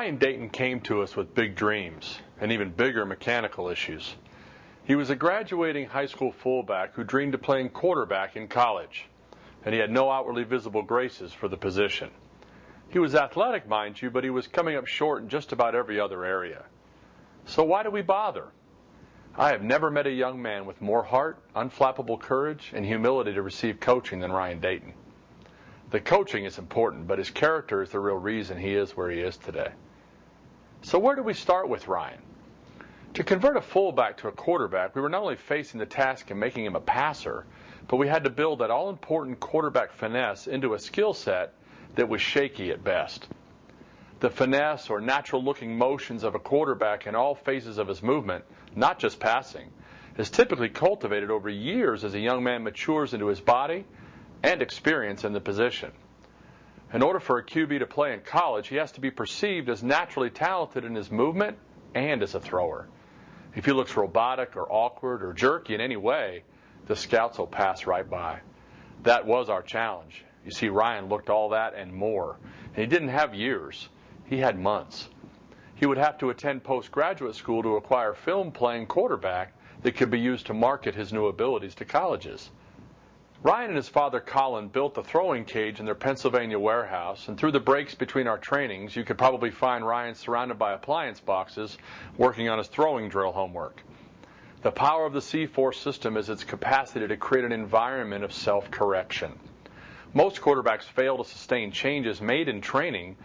Ryan Dayton came to us with big dreams and even bigger mechanical issues. He was a graduating high school fullback who dreamed of playing quarterback in college, and he had no outwardly visible graces for the position. He was athletic, mind you, but he was coming up short in just about every other area. So why do we bother? I have never met a young man with more heart, unflappable courage, and humility to receive coaching than Ryan Dayton. The coaching is important, but his character is the real reason he is where he is today. So where do we start with Ryan? To convert a fullback to a quarterback, we were not only facing the task of making him a passer, but we had to build that all-important quarterback finesse into a skill set that was shaky at best. The finesse or natural-looking motions of a quarterback in all phases of his movement, not just passing, is typically cultivated over years as a young man matures into his body and experience in the position. In order for a QB to play in college, he has to be perceived as naturally talented in his movement and as a thrower. If he looks robotic or awkward or jerky in any way, the scouts will pass right by. That was our challenge. You see, Ryan looked all that and more. And he didn't have years. He had months. He would have to attend postgraduate school to acquire film playing quarterback that could be used to market his new abilities to colleges. Ryan and his father Colin built the throwing cage in their Pennsylvania warehouse, and through the breaks between our trainings, you could probably find Ryan surrounded by appliance boxes working on his throwing drill homework. The power of the C4 system is its capacity to create an environment of self-correction. Most quarterbacks fail to sustain changes made in training,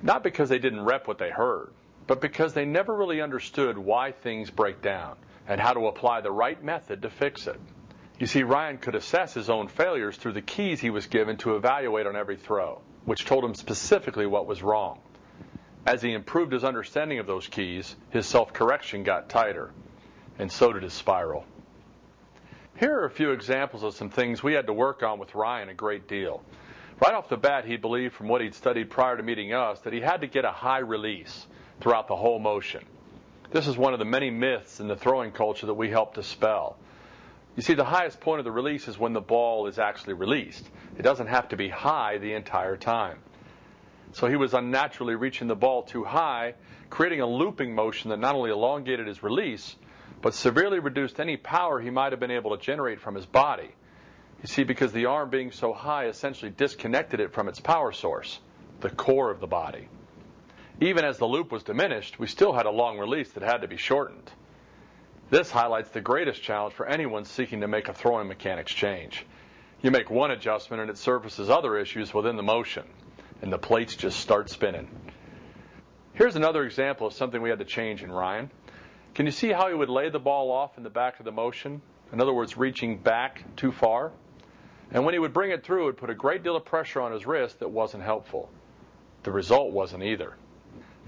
not because they didn't rep what they heard, but because they never really understood why things break down and how to apply the right method to fix it. You see, Ryan could assess his own failures through the keys he was given to evaluate on every throw, which told him specifically what was wrong. As he improved his understanding of those keys, his self-correction got tighter, and so did his spiral. Here are a few examples of some things we had to work on with Ryan a great deal. Right off the bat, he believed from what he'd studied prior to meeting us that he had to get a high release throughout the whole motion. This is one of the many myths in the throwing culture that we help dispel. You see, the highest point of the release is when the ball is actually released. It doesn't have to be high the entire time. So he was unnaturally reaching the ball too high, creating a looping motion that not only elongated his release, but severely reduced any power he might have been able to generate from his body. You see, because the arm being so high essentially disconnected it from its power source, the core of the body. Even as the loop was diminished, we still had a long release that had to be shortened. This highlights the greatest challenge for anyone seeking to make a throwing mechanics change. You make one adjustment and it surfaces other issues within the motion, and the plates just start spinning. Here's another example of something we had to change in Ryan. Can you see how he would lay the ball off in the back of the motion? In other words, reaching back too far? And when he would bring it through, it would put a great deal of pressure on his wrist that wasn't helpful. The result wasn't either.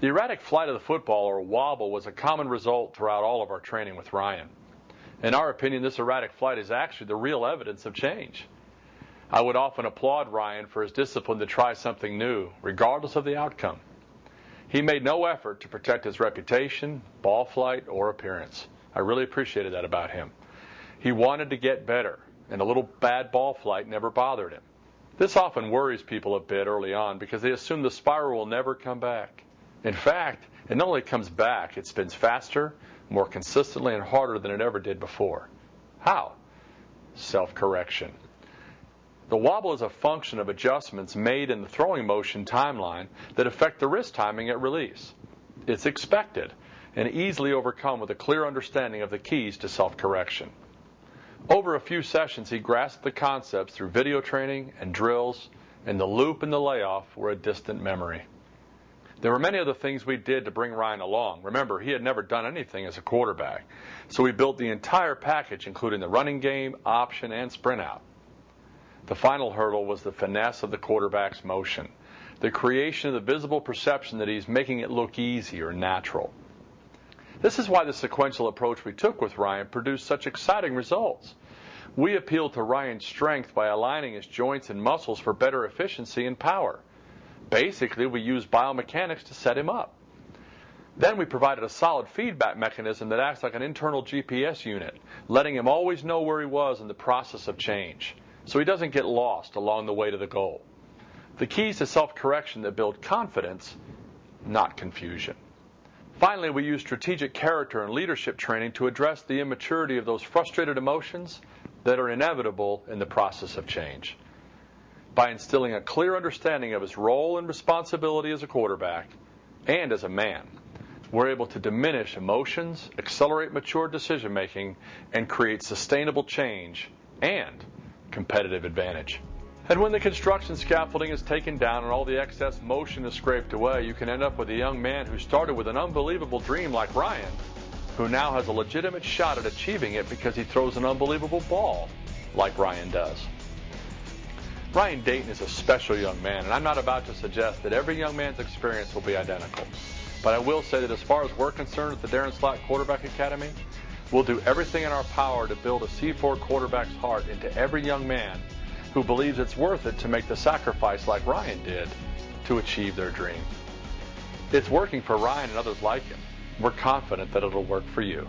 The erratic flight of the football, or wobble, was a common result throughout all of our training with Ryan. In our opinion, this erratic flight is actually the real evidence of change. I would often applaud Ryan for his discipline to try something new, regardless of the outcome. He made no effort to protect his reputation, ball flight, or appearance. I really appreciated that about him. He wanted to get better, and a little bad ball flight never bothered him. This often worries people a bit early on because they assume the spiral will never come back. In fact, it not only comes back, it spins faster, more consistently, and harder than it ever did before. How? Self-correction. The wobble is a function of adjustments made in the throwing motion timeline that affect the wrist timing at release. It's expected and easily overcome with a clear understanding of the keys to self-correction. Over a few sessions, he grasped the concepts through video training and drills, and the loop and the layoff were a distant memory. There were many other things we did to bring Ryan along. Remember, he had never done anything as a quarterback. So we built the entire package, including the running game, option, and sprint out. The final hurdle was the finesse of the quarterback's motion, the creation of the visible perception that he's making it look easy or natural. This is why the sequential approach we took with Ryan produced such exciting results. We appealed to Ryan's strength by aligning his joints and muscles for better efficiency and power. Basically, we used biomechanics to set him up. Then we provided a solid feedback mechanism that acts like an internal GPS unit, letting him always know where he was in the process of change, so he doesn't get lost along the way to the goal. The keys to self-correction that build confidence not confusion. Finally, we use strategic character and leadership training to address the immaturity of those frustrated emotions that are inevitable in the process of change. By instilling a clear understanding of his role and responsibility as a quarterback and as a man, we're able to diminish emotions, accelerate mature decision-making, and create sustainable change and competitive advantage. And when the construction scaffolding is taken down and all the excess motion is scraped away, you can end up with a young man who started with an unbelievable dream like Ryan, who now has a legitimate shot at achieving it because he throws an unbelievable ball like Ryan does. Ryan Dayton is a special young man, and I'm not about to suggest that every young man's experience will be identical. But I will say that as far as we're concerned at the Darren Slack Quarterback Academy, we'll do everything in our power to build a C4 quarterback's heart into every young man who believes it's worth it to make the sacrifice like Ryan did to achieve their dream. It's working for Ryan and others like him. We're confident that it'll work for you.